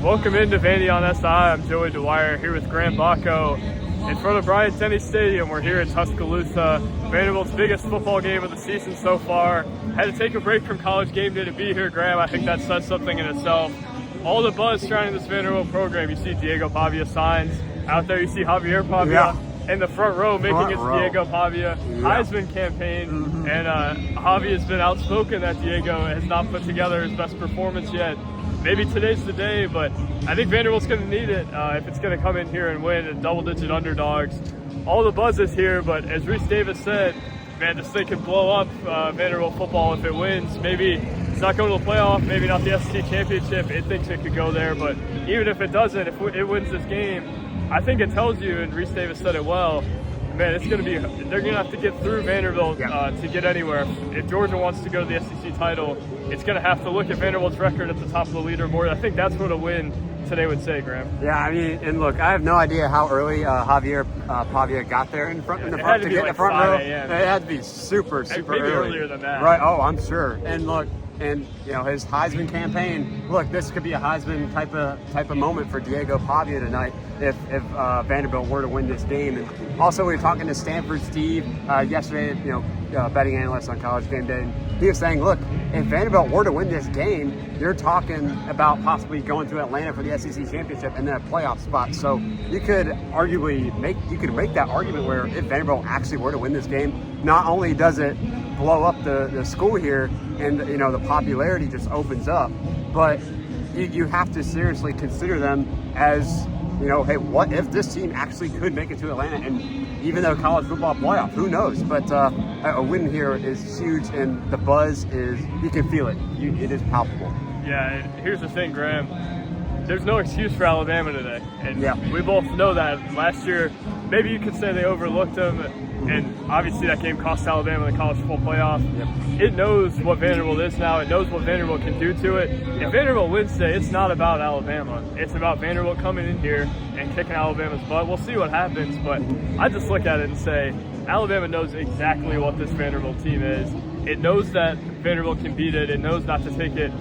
Welcome into Vandy on SI. I'm Joey Dwyer here with Graham Bacco in front of Bryant-Denny Stadium. We're here in Tuscaloosa, Vanderbilt's biggest football game of the season so far. Had to take a break from college game day to be here, Graham. I think that says something in itself. All the buzz surrounding this Vanderbilt program. You see Diego Pavia signs out there. You see Javier Pavia in the front row making his Diego Pavia Heisman campaign. And Javi has been outspoken that Diego has not put together his best performance yet. Maybe today's the day, but I think Vanderbilt's going to need it if it's going to come in here and win at double-digit underdogs. All the buzz is here, but as Reese Davis said, man, this thing could blow up Vanderbilt football if it wins. Maybe it's not going to the playoff, maybe not the SEC championship. It thinks it could go there, but even if it doesn't, if it wins this game, I think it tells you, and Reese Davis said it well, man, it's going to be, they're going to have to get through Vanderbilt to get anywhere. If Georgia wants to go to the SEC title, it's going to have to look at Vanderbilt's record at the top of the leaderboard. I think that's what a win today would say, Graham. Yeah, I mean, and look, I have no idea how early Javier Pavia got there in the front to get the front row. It had to be super maybe early. Earlier than that. Right, oh, I'm sure. And look, and you know, his Heisman campaign, look, this could be a Heisman type of moment for Diego Pavia tonight if Vanderbilt were to win this game. And also, we were talking to Stanford Steve yesterday, you know, betting analyst on College Game Day, and he was saying, look, if Vanderbilt were to win this game, you're talking about possibly going to Atlanta for the SEC championship and then a playoff spot. So you could arguably make that argument where if Vanderbilt actually were to win this game, not only does it blow up the school here and, you know, the popularity just opens up, but you have to seriously consider them as, you know, hey, what if this team actually could make it to Atlanta? And even though college football playoff, who knows? But a win here is huge, and the buzz is, you can feel it. It is palpable. Yeah, and here's the thing, Graham. There's no excuse for Alabama today. And we both know that. Last year, maybe you could say they overlooked them, and obviously that game cost Alabama the college football playoff. It knows what Vanderbilt is now. It knows what Vanderbilt can do to it. If Vanderbilt wins today, it's not about Alabama. It's about Vanderbilt coming in here and kicking Alabama's butt. We'll see what happens, but I just look at it and say Alabama knows exactly what this Vanderbilt team is. It knows that Vanderbilt can beat it. It knows not to take it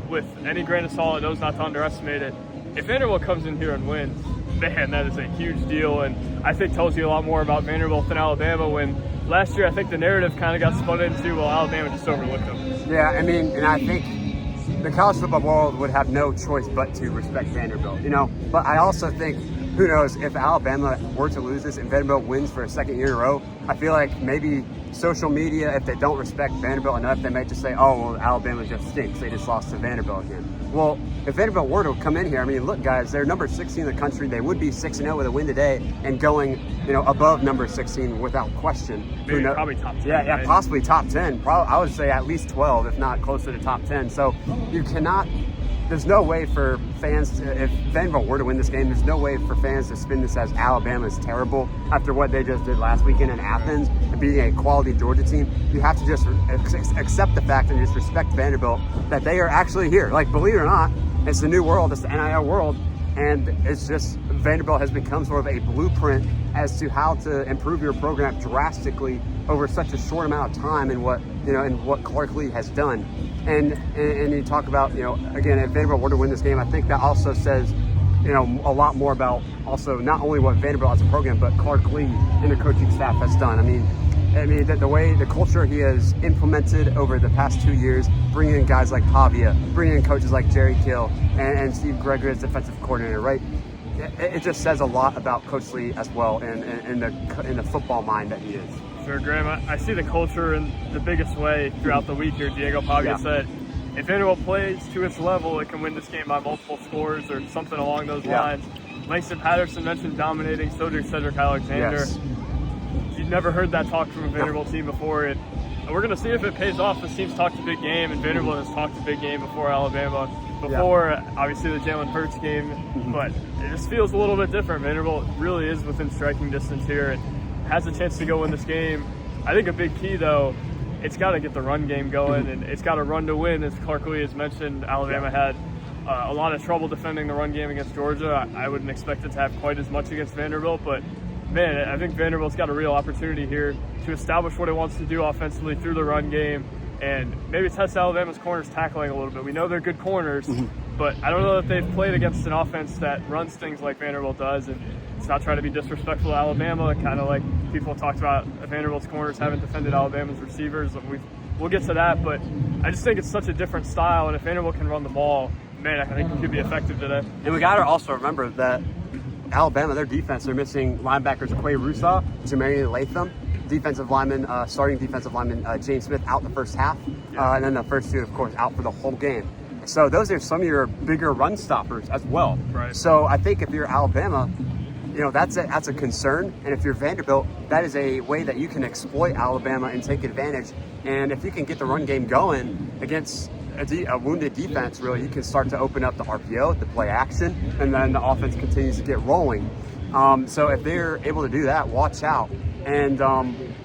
with any grain of salt. It knows not to underestimate it. If Vanderbilt comes in here and wins, man, that is a huge deal, and I think tells you a lot more about Vanderbilt than Alabama, when last year I think the narrative kind of got spun into, well, Alabama just overlooked them. Yeah, I mean, and I think the college football world would have no choice but to respect Vanderbilt, you know, but I also think, who knows, if Alabama were to lose this and Vanderbilt wins for a second year in a row, I feel like maybe social media, if they don't respect Vanderbilt enough, they might just say, oh, well, Alabama just stinks. They just lost to Vanderbilt again. Well, if Vanderbilt were to come in here, I mean, look, guys, they're number 16 in the country. They would be 6-0 with a win today and going, you know, above number 16 without question. Maybe probably top 10. Yeah, right? Possibly top 10. Probably, I would say at least 12, if not closer to top 10. So you cannot. There's no way for fans if Vanderbilt were to win this game, there's no way for fans to spin this as Alabama's terrible after what they just did last weekend in Athens and being a quality Georgia team. You have to just accept the fact and just respect Vanderbilt that they are actually here. Like, believe it or not, it's the new world, it's the NIL world, and it's just Vanderbilt has become sort of a blueprint as to how to improve your program drastically over such a short amount of time, and what, you know, and what Clark Lee has done. And you talk about, you know, again, if Vanderbilt were to win this game, I think that also says, you know, a lot more about also not only what Vanderbilt as a program, but Clark Lee and the coaching staff has done. I mean the way, the culture he has implemented over the past 2 years, bringing in guys like Pavia, bringing in coaches like Jerry Kill and Steve Gregory as defensive coordinator, right? It just says a lot about Coach Lee as well, and in the football mind that he is. Sure, Graham. I see the culture in the biggest way throughout the week here. Diego Pavia said, if Vanderbilt plays to its level, it can win this game by multiple scores or something along those lines. Langston Patterson mentioned dominating, so did Cedric Alexander. Yes. You've never heard that talk from a Vanderbilt team before. And we're going to see if it pays off. This team's talked a big game, and Vanderbilt has talked a big game before Alabama. Before, obviously, the Jalen Hurts game. But it just feels a little bit different. Vanderbilt really is within striking distance here and has a chance to go win this game. I think a big key, though, it's got to get the run game going, and it's got to run to win. As Clark Lee has mentioned, Alabama had a lot of trouble defending the run game against Georgia. I wouldn't expect it to have quite as much against Vanderbilt, but man, I think Vanderbilt's got a real opportunity here to establish what it wants to do offensively through the run game and maybe test Alabama's corners tackling a little bit. We know they're good corners, But I don't know that they've played against an offense that runs things like Vanderbilt does, and it's not trying to be disrespectful to Alabama, kind of like people talked about Vanderbilt's corners haven't defended Alabama's receivers. We'll get to that, but I just think it's such a different style, and if Vanderbilt can run the ball, man, I think it could be effective today. And we got to also remember that Alabama, their defense, they're missing linebackers Quay Rusaw, Jamarian Latham, starting defensive lineman James Smith out the first half, and then the first two, of course, out for the whole game. So those are some of your bigger run stoppers as well. Right. So I think if you're Alabama, that's a concern. And if you're Vanderbilt, that is a way that you can exploit Alabama and take advantage. And if you can get the run game going against a wounded defense, really, you can start to open up the RPO, the play action, and then the offense continues to get rolling. So if they're able to do that, watch out. And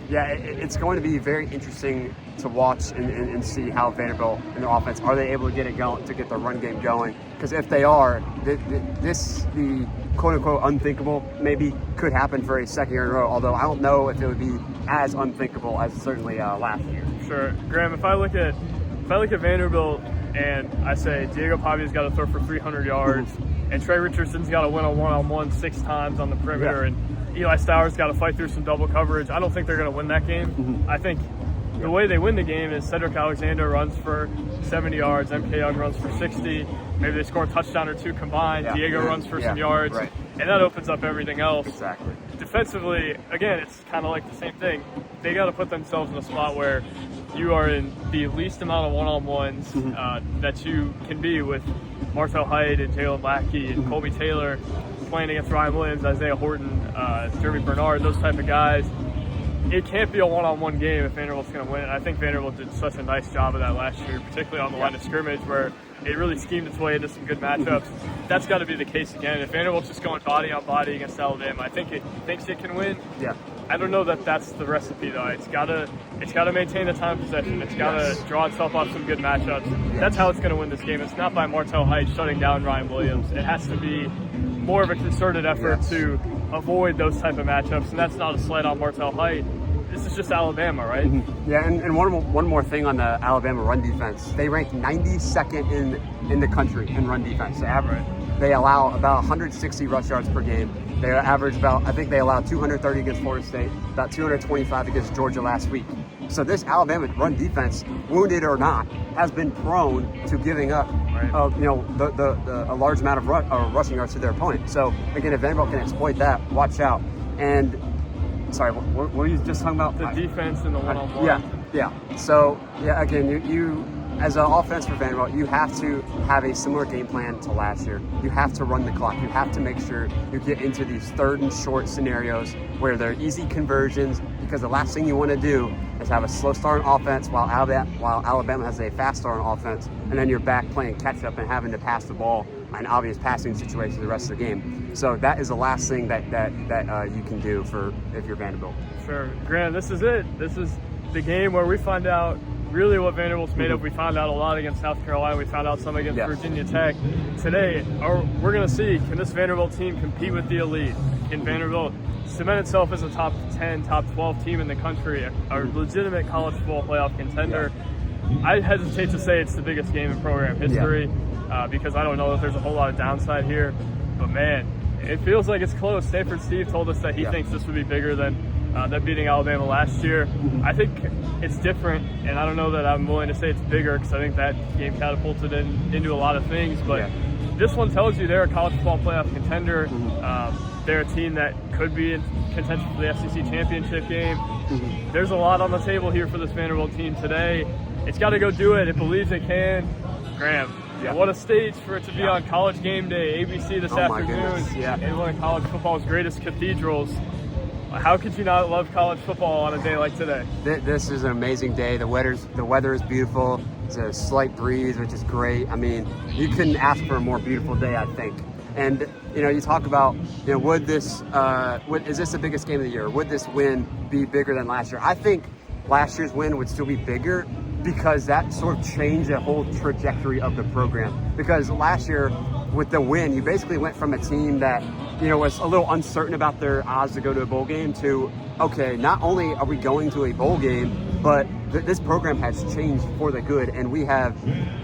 it's going to be very interesting to watch and see how Vanderbilt and their offense, are they able to get it going, to get the run game going? Because if they are, the quote-unquote unthinkable maybe could happen for a second year in a row, although I don't know if it would be as unthinkable as certainly last year. Sure. Graham, if I look at Vanderbilt and I say Diego Pavia's got to throw for 300 yards and Trey Richardson's got to win a one-on-one 6 times on the perimeter, and Eli Stowers got to fight through some double coverage, I don't think they're going to win that game. I think the way they win the game is Cedric Alexander runs for 70 yards, MK Young runs for 60, maybe they score a touchdown or 2 combined, Diego runs for some yards, and that opens up everything else. Exactly. Defensively, again, it's kind of like the same thing. They got to put themselves in a spot where you are in the least amount of one-on-ones that you can be with Martel Hyde and Jalen Lackey and Colby Taylor playing against Ryan Williams, Isaiah Horton, Jeremy Bernard, those type of guys. It can't be a one-on-one game if Vanderbilt's going to win. I think Vanderbilt did such a nice job of that last year, particularly on the line of scrimmage, where it really schemed its way into some good matchups. That's got to be the case again. If Vanderbilt's just going body on body against Alabama, I think it thinks it can win. Yeah. I don't know that that's the recipe, though. It's got to maintain the time possession. It's got to draw itself off some good matchups. That's how it's going to win this game. It's not by Martel Hyde shutting down Ryan Williams. It has to be more of a concerted effort to avoid those type of matchups, and that's not a slight on Martel Hyde. This is just Alabama, right? Yeah, and one more thing on the Alabama run defense. They rank 92nd in the country in run defense. They allow about 160 rush yards per game. They average they allowed 230 against Florida State, about 225 against Georgia last week. So this Alabama run defense, wounded or not, has been prone to giving up a large amount of rushing yards to their opponent. So again, if Vanderbilt can exploit that, watch out. And sorry, what were you just talking about? The defense and the one-on-one. Yeah. So again, you as an offense for Vanderbilt, you have to have a similar game plan to last year. You have to run the clock. You have to make sure you get into these 3rd and short scenarios where they're easy conversions, because the last thing you want to do is have a slow start on offense while Alabama has a fast start on offense, and then you're back playing catch up and having to pass the ball in obvious passing situations the rest of the game. So that is the last thing that you can do if you're Vanderbilt. Sure. Grant, this is it. This is the game where we find out really what Vanderbilt's made of. We found out a lot against South Carolina. We found out some against Virginia Tech. Today, we're going to see, can this Vanderbilt team compete with the elite? Can Vanderbilt cement itself as a top 10, top 12 team in the country, a legitimate college football playoff contender? I hesitate to say it's the biggest game in program history because I don't know if there's a whole lot of downside here. But, man, it feels like it's close. Stanford Steve told us that he thinks this would be bigger than beating Alabama last year. I think it's different, and I don't know that I'm willing to say it's bigger because I think that game catapulted into a lot of things. But this one tells you they're a college football playoff contender. They're a team that could be in contention for the SEC championship game. There's a lot on the table here for this Vanderbilt team today. It's got to go do it. It believes it can. Graham, what a stage for it to be on College Game Day, ABC this afternoon, in one of college football's greatest cathedrals. How could you not love college football on a day like today? This is an amazing day. The weather is beautiful. It's a slight breeze, which is great. I mean, you couldn't ask for a more beautiful day, I think. And you talk about, is this the biggest game of the year? Would this win be bigger than last year? I think last year's win would still be bigger because that sort of changed the whole trajectory of the program. Because last year, with the win, you basically went from a team that was a little uncertain about their odds to go to a bowl game to, okay, not only are we going to a bowl game, but this program has changed for the good, and we have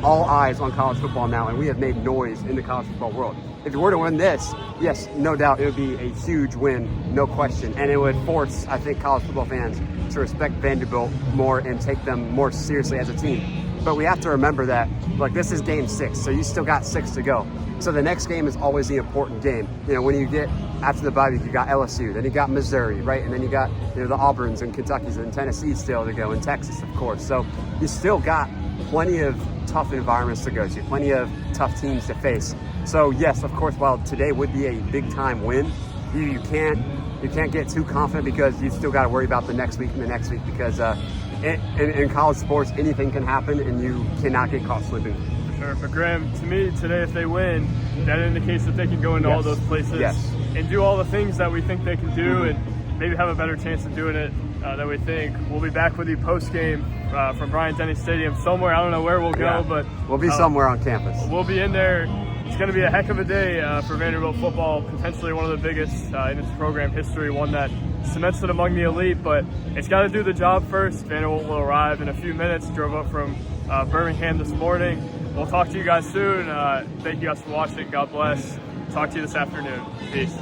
all eyes on college football now, and we have made noise in the college football world. If you were to win this, yes, no doubt it would be a huge win, no question, and it would force, I think, college football fans to respect Vanderbilt more and take them more seriously as a team. But we have to remember that, like, this is game 6, so you still got 6 to go. So the next game is always the important game. You know, when you get after the bye week, you got LSU, then you got Missouri, right? And then you got, you know, the Auburns and Kentuckys and Tennessee still to go, and Texas, of course. So you still got plenty of tough environments to go to, plenty of tough teams to face. So yes, of course, while today would be a big time win, you can't get too confident, because you still got to worry about the next week and the next week, because in college sports, anything can happen, and you cannot get caught slipping. Sure, but Graham, to me today, if they win, that indicates that they can go into all those places and do all the things that we think they can do, and maybe have a better chance of doing it than we think. We'll be back with you post game from Bryant-Denny Stadium somewhere. I don't know where we'll go, but we'll be somewhere on campus. We'll be in there. It's going to be a heck of a day for Vanderbilt football, potentially one of the biggest in its program history, one that cements it among the elite, but it's got to do the job first. Vanderbilt will arrive in a few minutes, drove up from Birmingham this morning. We'll talk to you guys soon. Thank you guys for watching. God bless. Talk to you this afternoon. Peace.